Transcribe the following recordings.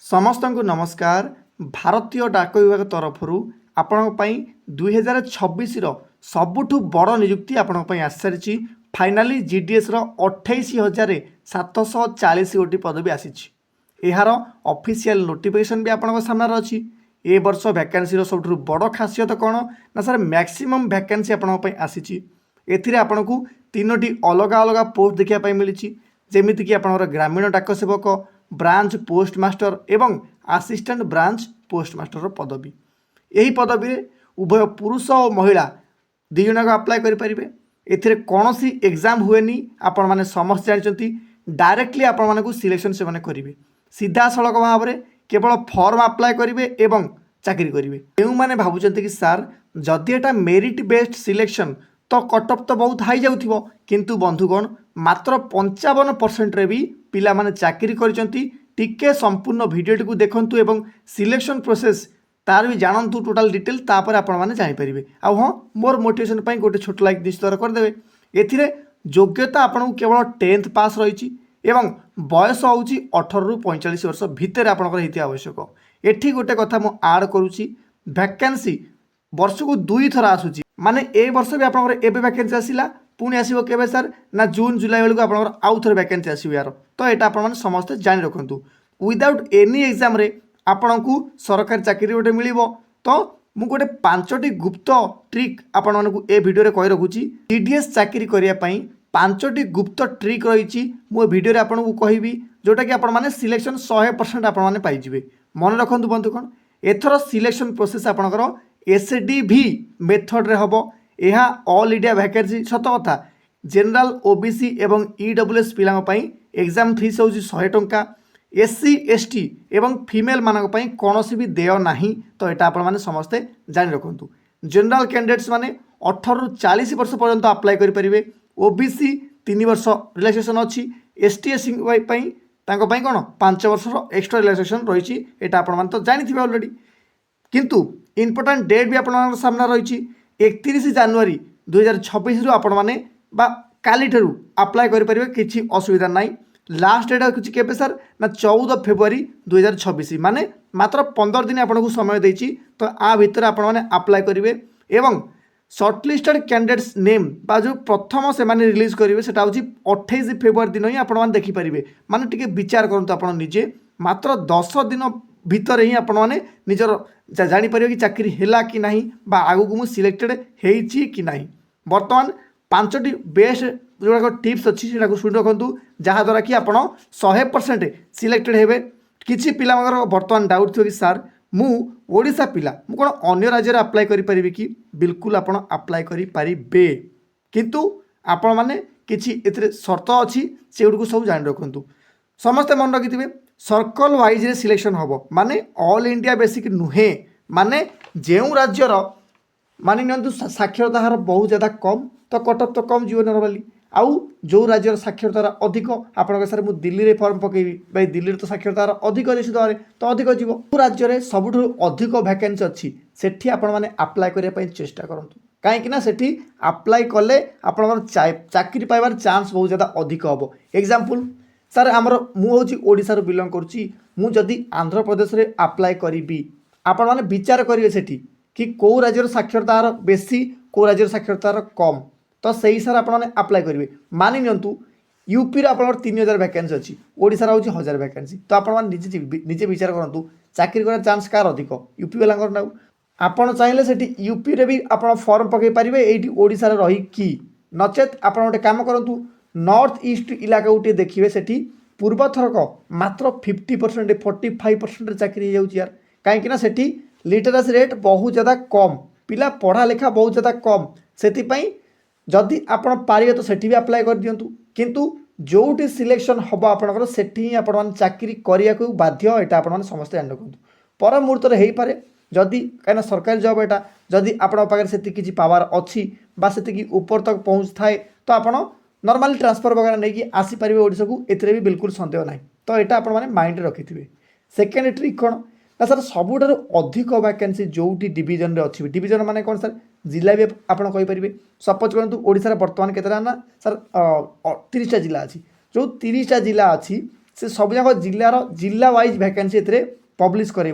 समस्त को नमस्कार। भारतीय डाक विभाग तरफ आपण 2026 सबुठ बड़ नियुक्ति आपण आसी सारी फाइनाली जीडीएस 28,740 गोटी पदवी आसी यार ऑफिशियल नोटिफिकेशन भी आपण सामने अच्छी। ए वर्ष वैकेंसी सब बड़ खासियत कौन ना सर मैक्सिमम वैकेंसी आपण आसी एथिरे आपण को तीनोटी अलग अलग पोस्ट देखा मिली जमीक आप ग्रामीण डाक सेवक ब्रांच पोस्टमास्टर एवं असिस्टेंट ब्रांच पोस्टमास्टर पदवी। यही पदवी रे उभय पुरुष और महिला दी जन अप्लाई करेंगे। एथिरे कौन सी एग्जाम हुए आपण मैंने समस्त जानते डायरेक्टली आपण मानक सिलेक्शन से मैंने करेंगे सीधा सड़क भाव में केवल फॉर्म अप्लाई करेंगे एवं चाकरी करेंगे। जो मैंने भावुं कि सार जदि एटा मेरिट बेस्ड सिलेक्शन तो कटअप तो बहुत हाई जाऊथिबो किंतु बंधुगण मात्र 55% रे भी पिला माने चाकरी करिसंती। टिके संपूर्ण वीडियो को देखंतु एवं सिलेक्शन प्रोसेस तार भी जानतु टोटल डिटेल तापर आपण माने जानि परिबे। आ हां मोर मोटिवेशन पई गोटे छोट लाइक निश्चित कर देबे। एथिरे योग्यता आपण केवल 10th पास रहिछि एवं बयस होउछि 18 रु 45 वर्ष भितर आपनकर हेति आवश्यक। एठी गोटे कथा मु ऐड करूछि वैकेंसी वर्ष को 2 थर आसुछि माने ए वर्ष भी आपनकर एबे वैकेंसी आसिला पुणी आसो केवे सर ना जून जुलाई बेलू आप आउ थे वैकेंसी आसो यार तो यहाँ आप समस्त जानी रखु विदाउट एनी एग्जाम रे आपण को सरकारी चाकरी गोटे मिल तो मु गोटे 5टी गुप्त ट्रिक आपण मानक ए भिडियो कही रखुची। टीडीएस चाकरी करने 5टी गुप्त ट्रिक रही मु भिडियो आपन को कहबी जोटा कि आपण माने सिलेक्शन 100% आपण माने पाइजिबे। मन रखु बंधुगण एथर सिलेक्शन प्रोसेस आपणकर एसडीवी मेथड रे हबो। यह ऑल इंडिया वैकेंसी सत कथा जनरल ओबीसी एवं ईडब्ल्यूएस पिलांपाई एग्जाम फीस हूँ 100 टंका। एससी एसटी एवं फीमेल मानक कौन भी देय नहीं तो यहाँ आपण मैंने समस्ते जानी रखु। जनरल कैंडिडेट्स माने 18 रु 40 वर्ष पर्यंत अप्लाई करेंगे। ओबीसी 3 वर्ष रिलैक्सेशन अच्छी। एसटी एससी कौन 5 वर्ष एक्सट्रा रिलैक्सेशन रही है आपण मैंने तो जानी ऑलरेडी किंतु इम्पोर्टाट डेट भी आप सामने रही 31 जनवरी 2026 रु आपण माने बा काली ठरू अप्लाई करेंगे किसी असुविधा ना। लास्ट डेट किसी केबे सर ना 14 फेब्रुआरी 2026 माने मात्र 15 दिन आपको समय देछि तो आ भितर आपण माने अप्लाई करेंगे एवं सर्टलिस्टेड कैंडिडेट्स नेम बा जो प्रथम से माने रिलीज करेंगे सेटा होछि 28 फेब्रुआरी दिन ही आपण माने देखि परिबे। माने टिके विचार करंतु आपण निजे मात्र 10 दिन भितर ही आपण माने निजर जानी परिबे कि चाकरी हैला कि नहीं बा आगु को मु सिलेक्टेड हेछि कि नहीं। वर्तमान 5टी बेस्ट जो टिप्स अच्छी से शुणी रखु जहाँद्वारा कि आप 100% सिलेक्टेड हेबे। किसी पिला बर्तमान डाउट थी कि सार मु ओडिशा पिला मु कौन अन्य राज्य अप्लाई करि कि बिल्कुल आप अप्लाई करें किंतु आपण माने किछि एथिरे शर्त अच्छी से गुड को सब जान रखु। समस्ते मन रखिथे सर्कल वाइज रे सिलेक्शन हम माने ऑल इंडिया बेसिक नुहे माने जो राज्यर मानि नियंतु साक्षरता हार बहुत ज़्यादा कम तो कटअप तो कम जीवन नॉर्मली आउ जो राज्यर साक्षरता अधिक आपन सर मु दिल्ली रे फॉर्म पकेबी भाई दिल्ली तो साक्षरता अधिक निश्चित भाव तो अधिक जीव राज्य में सबुठ अधिक वैकेंसी अच्छी सेठी आपण माने अप्लाई करने चेष्टा करंतु कहीं सेठी अप्लाई कले आपण चाकरी पाइबार चांस बहुत ज़्यादा अधिक हम। एग्जांपल सर आमर मुझे ओडिशा रू बिलंग करुच्ची मु जदि आंध्र प्रदेश रे अप्लाई करी आपण माने विचार करेंगे सेठी कि कौ राज्यर साक्षरता हार बेसी कौ राज्यर साक्षरता हार कम तो सही हिसाब से आपने अप्लाई करेंगे। मानि नियंतु यूपी आप 3000 वैकेंसी अच्छी ओडिशा हूँ 1000 वैकेंसी तो आप निजे विचार करूँ चाकरी कर चांस कार अधिक यूपी वाला ना आपड़ चाहिए से यूपी रे भी आप फॉर्म पकई पारे ये ओडिशा रही नचेत आप गोटे कम करूँ नॉर्थ ईस्ट इलाका गोटे देखिए से पूर्व थरक मात्र 50% 45% चाकरी हो यार कहीं सेठी लिटरेसी रेट बहुत ज़्यादा कम पिला पढ़ा लिखा बहुत ज़्यादा कम से जदि आपण पारे तो सेठी भी अप्लाई कर दियंतु किंतु जोटी सिलेक्शन हम आपंकर सेठी ही आपण चाकरी करिया को बाध्य एटा आपण समस्त जान रखु। पर मुहूर्त हो पारे जदि कहीं सरकारी जॉब एटा जदि आपण पाखे से किसी पावर अच्छी बा से ऊपर तक पहुँच थाए तो आप नॉर्मली ट्रांसफर वगैरह नहीं आसीपारे ओडिशा को एथिरे भी बिल्कुल संदेह ना तो यहाँ आप माइंड रखिथे। सेकेंड ट्रिक कौन ना सर सबुठ अधिक वैकेंसी जोटी डिवीजन रे अच्छी डिवीजन माने कौन सर जिला भी आपड़ कहींपर सपोज करूँ ओडिशा बर्तमान केतटा ना सर 30टा जिला अच्छी जो 30टा जिला अच्छी से सबजाक जिला वाइज वैकेंसी ए पब्लिश कर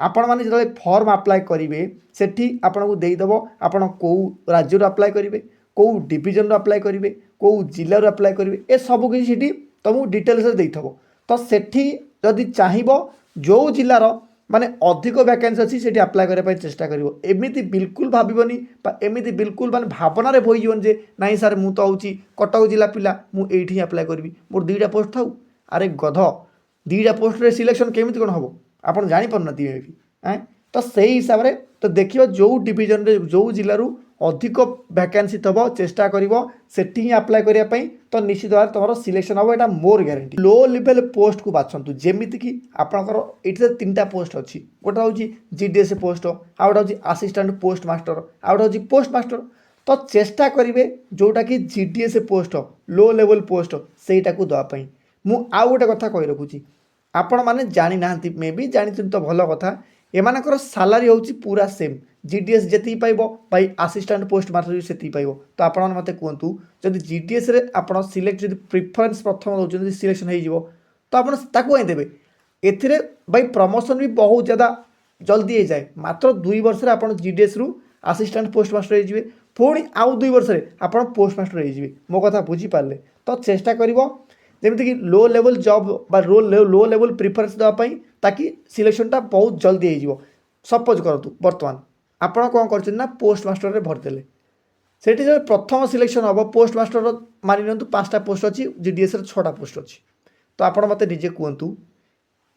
आपण मैंने जो फॉर्म अप्लाई करेंगे सेठी आपन को देदेव आपण कौ राज्य अप्लाई करेंगे कौ डिविजन अप्लाई करेंगे कौ जिलूर अप्लाई करेंगे ए सब किसी तुमको डिटेल्स देथब तो सेठी जदि चाहिए जो जिलार माने अधिक वैकेंसी अच्छी से अप्लाई करने चेष्टा कर एमती बिल्कुल भावनी एमती बिल्कुल माने भावना बोईजन जे नाई सार मु तो हूँ कटक जिला पिला मुझे अप्लाई करी मोर 2टा पोस्ट था अरे गध 2टा पोस्ट रे सिलेक्शन केमी कौन हम आप जापरना भी तो से हिसाब से तो देखिए जो डिविजन रे जो जिलूर अधिक वैकेंसी थब चेष्टा कर सेठी अप्लाई करने तो निश्चित भाव तुम सिलेक्शन हम यहाँ मोर ग्यारंटी लो लेवल पोस्ट को बाछंतु जेमिति कि आपंकर ये 3टा पोस्ट अच्छी गोटे हूँ जीडीएस पोस्ट आ गए हूँ असिस्टेंट पोस्ट मास्टर आ गए हूँ पोस्ट मास्टर तो चेष्टा करेंगे जोटा कि GDS post low level post सेटा को दवापाई मु आउ गोटे कथा कही रखुची आपण मैंने जानी ना मे भी जानी तो भल कथा एमानकर सालारी हूँ पूरा सेम जीडीएस जी पाइब भाई असिस्टेंट पोस्ट मास्टर से पाइब तो आप मत कहतु जदि जीडीएस रे आप सिलेक्ट जब प्रिफरेन्स प्रथम दौरान सिलेक्शन हो तो आपको देवे एथिरे भाई प्रमोशन भी बहुत ज़्यादा जल्दी हो जाए मात्र 2 वर्ष आप जीडीएस रु असिस्टेंट पोस्ट मास्टर हो पुणी आउ 2 वर्ष आप पोस्ट मास्टर हो मो कथा बुझीपारे तो चेष्टा कर जमीक लो लेवल जॉब बा लो लेवल प्रिफरेन्स देवाई ताकि सिलेक्शनटा बहुत जल्दी हो सपोज करूँ बर्तमान आपड़ कौन कर पोस्ट मास्टर रे भरदेले से जब प्रथम सिलेक्शन हम पोस्ट मास्टर मानि नियंतु 5टा पोस्ट अच्छी जीडीएस 6टा पोस्ट अच्छी तो आप मत निजे कहतु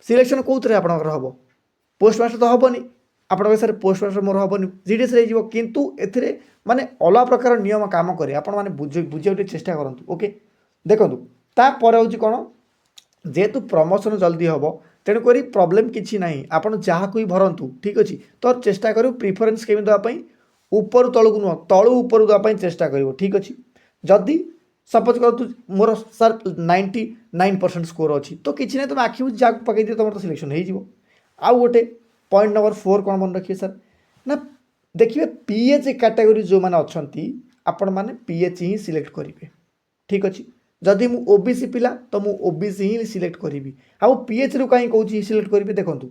सिलेक्शन कौन आपंकर हम पोस्ट मास्टर तो हेनी आप सर पोस्ट मास्टर मोर हेनी जीडीएस हो किंतु ए माने अलग प्रकार नियम काम करे आपण माने बुझे चेष्टा करूँ ओके देखो तापर हूँ कौन जेहेतु प्रमोशन जल्दी हम तेणुक प्रोब्लेम किसी ना आपड़ जहाँ को ही भरतु ठीक अच्छे तो चेष्टा करूँ प्रिफरेन्स केमी देवाई ऊपर तलू नुह तलू ऊपर देवाई चेष्टा कर ठीक अच्छे जदि सपोज कर मोर सर 99% स्कोर अच्छी तो किसी ना तुम आखि जहाँ पकई दिए तुम तो सिलेक्शन हो आउ गोटे पॉइंट नंबर 4 कौन मन रखिए सर ना देखिए पीएच कैटेगोरी जो मैंने अच्छा आपण मैंने पीएच ही सिलेक्ट करेंगे ठीक अच्छे जदि मु ओबीसी पिला तो मु ओबीसी ही सिलेक्ट करी आउ पीएच रु कहीं कौन सिलेक्ट करेंगे देखूँ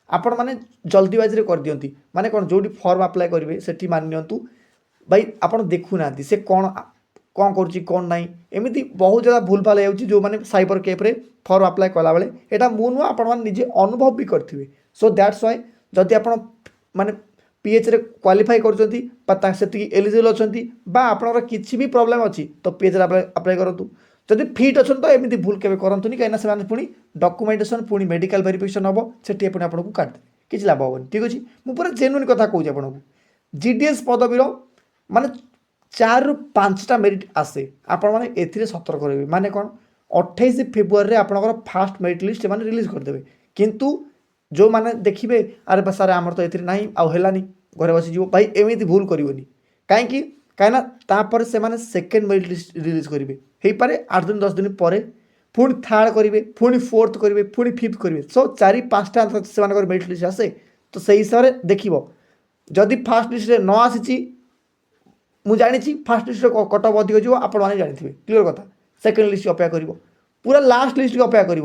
आपण मैंने जल्दीबाजी कर दियंती माने कौन जो फॉर्म अप्लाई करेंगे से मान नियंतु भाई आप देखुना से कौन कौन करुच्ची कौन ना एमती बहुत ज़्यादा भूल भाल हो जो मैंने साइबर कैफ्रे फॉर्म अप्लाई कला बेले यहाँ मु नुह आपण निजे अनुभव भी करेंगे सो दैट्स वाई जदि आप माने पीएच रे क्वालिफाई कर एलिजिबल अच्छा आपंकर किसी भी प्रॉब्लम अच्छी तो पीएच अप्लाई करूँ जदि फिट अच्छा तो एमती भूल केवे करंतुनी कहीं से पुणी डॉक्यूमेंटेशन पुणी मेडिकल वेरिफिकेशन हम से पुणी आपको काटदे किसी लाभ हेनी ठीक अच्छे मुझे पूरा जेन्युइन कथा कहूँ आपको जीडीएस पदवीर माने 4 ରୁ 5टा मेरिट आसे आपण मैंने ए सतर्क रहे माने कौन 28 फेब्रुआरी आपंकर फास्ट मेरिट लिस्ट मैंने रिलीज करदे किंतु जो मैंने देखिए अरे सारे आमर तो ये ना आनी घरे बसीज भाई एमती भूल करनी कहीं तापर से माने सेकेंड मेरिट लिस्ट रिलीज करेंगे हो पारे 8 दिन 10 दिन पर पुणी थर्ड करेंगे पुणी 4th करेंगे पुणी 5th करेंगे सो 4-5टा से मेरिट लिस्ट आसे तो से हिसाब से देख जदि फास्ट लिस्ट न आसी मुझे जानी फास्ट लिस्ट कट ऑफ अधिक जो आप जानी क्लीयर कथा सेकेंड लिस्ट अपेक्षा कर पूरा लास्ट लिस्ट की अपेक्षा कर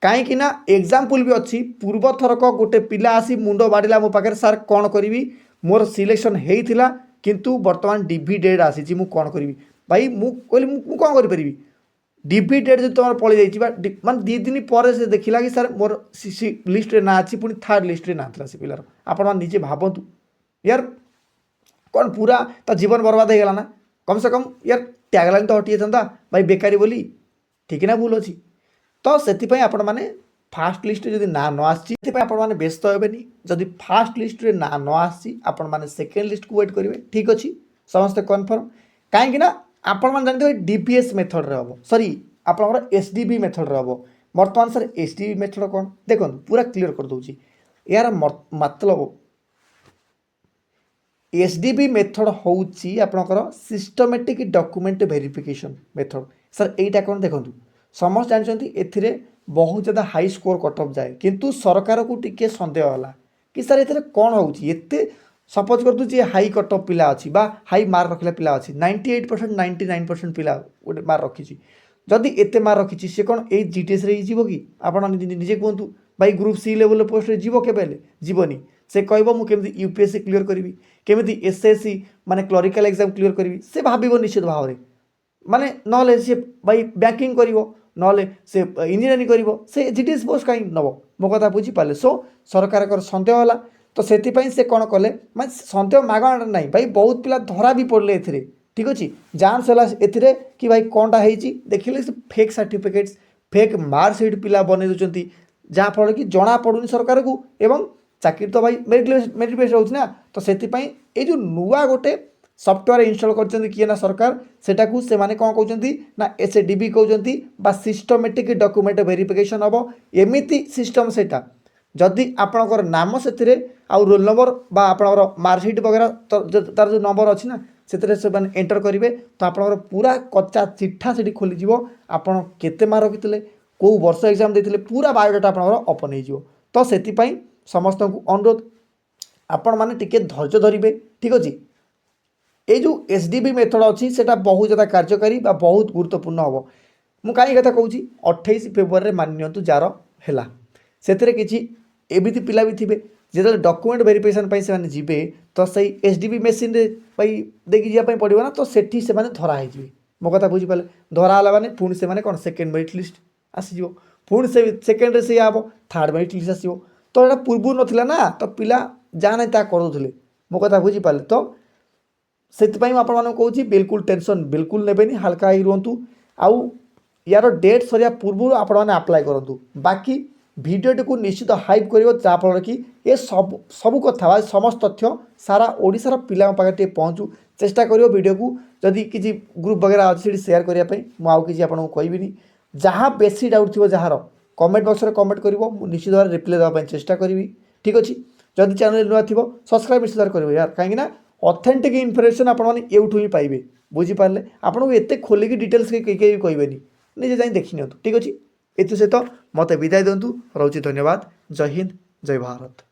कहीं एग्जाम्पल भी अच्छी पूर्व थरक गोटे पिला आसी मुंड बाड़िला मो पाखे सार कौन करी मोर सिलेक्शन होता किंतु बर्तमान डीवी डेट आसी मु कौन करी भाई मुझे कौन करी डीवी डेट जो तुम पलि जाइए मान 2 दिन पर से देखला कि सर मोर लिस्ट ना अच्छी पुणी थर्ड लिस्ट ना था से पिलार आप निजे भावतु यार कौन पूरा ता जीवन बर्बाद हो गला ना कम से कम यार टैगलाइन तो हटी जाता भाई बेकारी बोली ठीक ना भूल अच्छी तो से आपण मैंने फास्ट लिस्ट जब ना न आसी आपने व्यस्त हेनी जदि फास्ट लिस्ट रे ना न आसी आपण मैंने सेकेंड लिस्ट को वेट करेंगे ठीक अच्छे समस्ते कन्फर्म कहीं आपण मैंने जानते डीपीएस मेथड रे हम सॉरी आपंकर एसडीबी मेथड रे हम बर्तमान सर एसडीबी मेथड कौन देखो पूरा क्लीयर कर दूसरी यार मतलब एसडीबी मेथड हूँ आपंकर systematic document verification method sir यहीटा कौन देखो समस्त जानते ए बहुत ज़्यादा हाई स्कोर कट ऑफ जाए किंतु सरकार को टिके संदेह है कि सर ये कौन होते सपोज कर जी हाई कट ऑफ पिला अच्छी बा हाई मार्क रखला पिला अच्छी 98% 99% पिला गोटे मार्क रखी जदि एते मार्क रखी सी कौन ये जीटीएस रे जीव कि आप निजे कहतु भाई ग्रुप सी लेवल पोस्ट रे जीव केबे जीवनी से कहब मु केमती यूपीएससी क्लीयर करी केमी एसएससी माने क्लरिकल एग्जाम क्लीयर करी से भाव निश्चित भाव में माने नले सी भाई बैंकिंग करिवो नले से इंजीनियरिंग करिवो से जीटीएस पोस्ट कहीं नब मो कथा बुझीपारे सो सरकार सन्देह है तो से कौन कले मैं सन्देह मागणा ना भाई बहुत पिला धरा भी पड़े ए ठीक अच्छे जांच है कि भाई कौनटा देखिले से फेक सर्टिफिकेट्स फेक मार्कसीट पिला बन दूसरी जहाँफल कि जना पड़ूनी सरकार को एवं चाकरी तो भाई मेरिट बेस रोच ना तो से जो नुआ गोटे सफ्टवेयर इनस्टॉल कर किए ना सरकार सेटा को से माने कौन कहते ना एसएडीबी कहते सिस्टमेटिक डॉक्यूमेंट वेरिफिकेशन हम एमती सिस्टम सेटा जदि आपणकर नाम से आउ रोल नंबर बा आपणकर मार्कसीट वगैरह तार जो नंबर अच्छी ना से एंटर करेंगे तो आपणकर पूरा कच्चा चिठा से खोलीज आपड़ केते मार्क रखिते कौ वर्ष एग्जाम देते पूरा बायोडाटा आपणकर ओपन हो तो से समस्त को अनुरोध आपण मैंने टिके धैर्य धरिबे ठीक अच्छे ये जो एसडीबी मेथड अच्छी से बहुत ज़्यादा कार्यकारी बहुत गुरुत्वपूर्ण हम मु कहीं कथा कहूँ 28 फेब्रुआरी में मान नियंतु जार है से किसी एमती पिला भी थे जो डॉक्यूमेंट वेरिफिकेशन से जी तो सही एसडीबी मेसीन भाई देखिए जावाई पड़ो ना तो सेठी से धरा हो मो कथा बुझीपारे धराला मैंने पुणी से कौन सेकेंड मेरिट लिस्ट आसीज पुणी से सेकेंड से हम थर्ड मेरिट लिस्ट आसो तो यहाँ पूर्व नाला ना तो पिला जहाँ ना ता कर मो कथा बुझीपारे तो से कहूँ बिल्कुल टेंशन बिल्कुल नेबेनी हल्का ही रुहतु आउ यार डेट सरिया पूर्व आप अप्लाई करूँ बाकी भिडियोटी को निश्चित हाइप कर जहाँफल कि ये सब कथा समस्त तथ्य सारा ओडिशार पिला पाखे पहुँचू चेष्टा करियो वीडियो को जदि किसी ग्रुप वगैरह अच्छे शेयर करने मुझे आपको कहबी जहाँ बेसी डाउट थी जार कमेंट बॉक्स में कमेंट कर निश्चित भाव रिप्लाई देवाई चेष्टा करी ठीक अच्छे जदि चैनल नुआ थी सब्सक्राइब निश्चित कर यार कहीं ऑथेंटिक इनफॉरमेशन आपने एवठू ही पाइबे बुझीपारे आपको एत खोलिकी डिटेल्स कहीं कहबेनी निजे जाई देखी नियंतु ठीक अच्छे एथि सहित मत विदाय दिंतु रोचे धन्यवाद जय हिंद जय भारत।